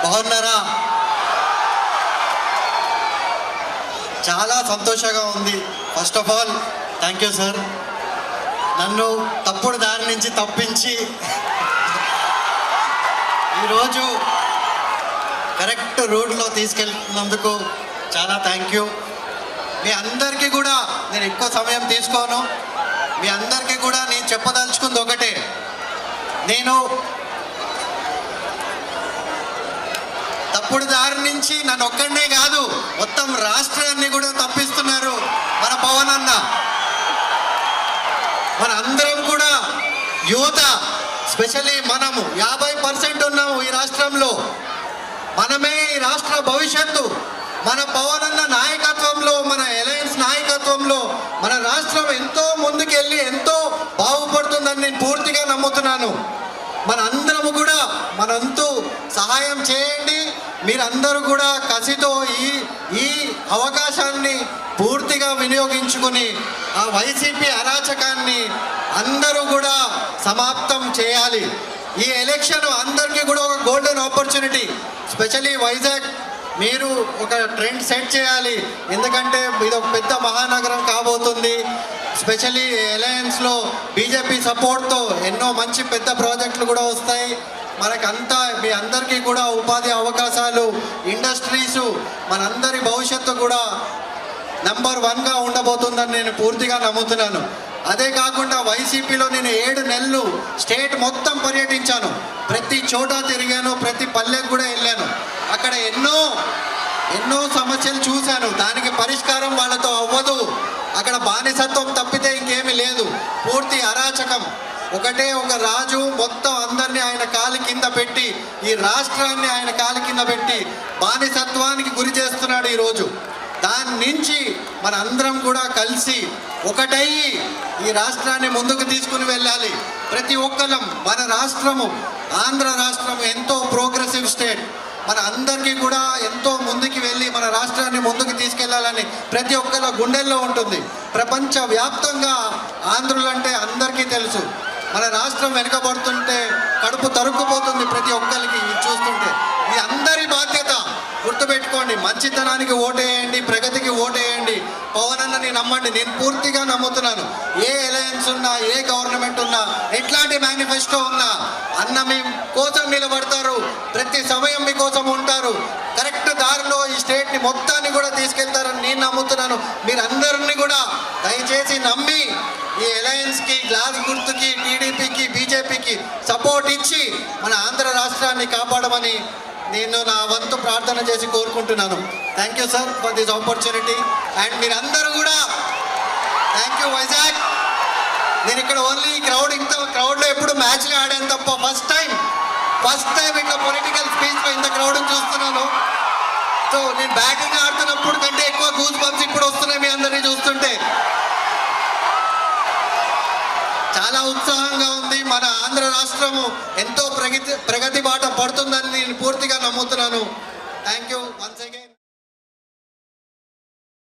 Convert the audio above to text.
బాగున్నారా? చాలా సంతోషంగా ఉంది. First of all thank you sir, నన్ను తప్పుడు దారి నుంచి తప్పించి ఈరోజు కరెక్ట్ రూట్లో తీసుకెళ్తున్నందుకు చాలా థ్యాంక్ యూ. మీ అందరికీ కూడా నేను ఎక్కువ సమయం తీసుకోను. మీ అందరికీ కూడా నేను చెప్పదలుచుకుంది ఒకటే, నేను తప్పుడు దారి నుంచి నన్ను ఒక్కడనే కాదు మొత్తం రాష్ట్రాన్ని కూడా తప్పిస్తున్నారు మన పవన్ అన్న. మన అందరం కూడా యువత, స్పెషల్లీ మనము 50% ఉన్నాము ఈ రాష్ట్రంలో. మనమే ఈ రాష్ట్ర భవిష్యత్తు. మన పవన్ అన్న నాయకత్వంలో, మన అలయన్స్ నాయకత్వంలో మన రాష్ట్రం ఎంతో ముందుకెళ్ళి ఎంతో బాగుపడుతుందని నేను పూర్తిగా నమ్ముతున్నాను. మన అందరము కూడా మనంతు సహాయం చేయండి. మీరందరూ కూడా కసితో ఈ అవకాశాన్ని పూర్తిగా వినియోగించుకుని ఆ వైసీపీ అరాచకాన్ని అందరూ కూడా సమాప్తం చేయాలి. ఈ ఎలక్షన్ అందరికీ కూడా ఒక గోల్డెన్ ఆపర్చునిటీ. స్పెషల్లీ వైజాగ్ మీరు ఒక ట్రెండ్ సెట్ చేయాలి. ఎందుకంటే ఇది ఒక పెద్ద మహానగరం కాబోతుంది. స్పెషల్లీ అలయన్స్లో బీజేపీ సపోర్ట్తో ఎన్నో మంచి పెద్ద ప్రాజెక్టులు కూడా వస్తాయి. మనకంతా మీ అందరికీ కూడా ఉపాధి అవకాశాలు, ఇండస్ట్రీసు, మనందరి భవిష్యత్తు కూడా నెంబర్ 1గా ఉండబోతుందని నేను పూర్తిగా నమ్ముతున్నాను. అదే కాకుండా వైసీపీలో నేను 7 నెలలు స్టేట్ మొత్తం పర్యటించాను. ప్రతి చోట తిరిగాను, ప్రతి పల్లెకు కూడా వెళ్ళాను. అక్కడ ఎన్నో సమస్యలు చూశాను. దానికి పరిష్కారం వాళ్ళతో అవ్వదు. అక్కడ బానిసత్వం తప్పితే ఇంకేమీ లేదు. పూర్తి అరాచకం. ఒకటే ఒక రాజు మొత్తం అందరినీ ఆయన కాలి కింద పెట్టి, ఈ రాష్ట్రాన్ని ఆయన కాలి కింద పెట్టి బానిసత్వానికి గురి చేస్తున్నాడు ఈరోజు. దాని నుంచి మన అందరం కూడా కలిసి ఒకటయ్యి ఈ రాష్ట్రాన్ని ముందుకు తీసుకుని వెళ్ళాలి. ప్రతి ఒక్కరం మన రాష్ట్రము, ఆంధ్ర రాష్ట్రం ఎంతో ప్రోగ్రెసివ్ స్టేట్. మన అందరికీ కూడా ఎంతో ముందుకు వెళ్ళి మన రాష్ట్రాన్ని ముందుకు తీసుకెళ్లాలని ప్రతి ఒక్కరి గుండెల్లో ఉంటుంది. ప్రపంచ వ్యాప్తంగా ఆంధ్రులంటే అందరికీ తెలుసు. మన రాష్ట్రం వెనుకబడుతుంటే కడుపు తరుక్కుపోతుంది ప్రతి ఒక్కరికి చూస్తుంటే. ఇది అందరి బాధ్యత. గుర్తుపెట్టుకోండి, మంచితనానికి ఓటేయండి, ప్రగతికి ఓటేయండి. పవన్ అన్నని నమ్మండి. నేను పూర్తిగా నమ్ముతున్నాను. ఏ అలయన్స్ ఉన్నా, ఏ గవర్నమెంట్ ఉన్నా, ఎట్లాంటి మేనిఫెస్టో ఉన్నా అన్న మీ కోసం నిలబడతారు. ప్రతి సమయం మీకోసం ఉంటారు. కరెక్ట్ దారిలో ఈ స్టేట్ని మొత్తాన్ని కూడా తీసుకెళ్తారని నేను నమ్ముతున్నాను. మీరందరినీ కూడా దయచేసి నమ్మి ఈ అలయన్స్కి, గ్లాస్ గుర్తుకి, టీడీపీకి, బీజేపీకి సపోర్ట్ ఇచ్చి మన ఆంధ్ర రాష్ట్రాన్ని కాపాడమని నేను నా వంతు ప్రార్థన చేసి కోరుకుంటున్నాను. Thank you sir for this opportunity. And మీరందరూ కూడా థ్యాంక్ యూ వైజాగ్. నేను ఇక్కడ ఓన్లీ క్రౌడ్లో ఎప్పుడు మ్యాచ్లు ఆడాను తప్ప ఫస్ట్ టైం ఇట్లా పొలిటికల్ స్పీచ్లో ఇంత క్రౌడ్ చూస్తున్నాను. సో నేను బ్యాటింగ్ ఆడుతున్నప్పుడు కంటే ఎక్కువ గూస్ బంప్స్ ఇప్పుడు వస్తున్నాయి మీ అందరినీ చూస్తుంటే. చాలా ఉత్సాహంగా ఉంది. మన ఆంధ్ర రాష్ట్రము ఎంతో ప్రగతి బాట పడుతుందని నేను పూర్తిగా నమ్ముతున్నాను. Thank you once again.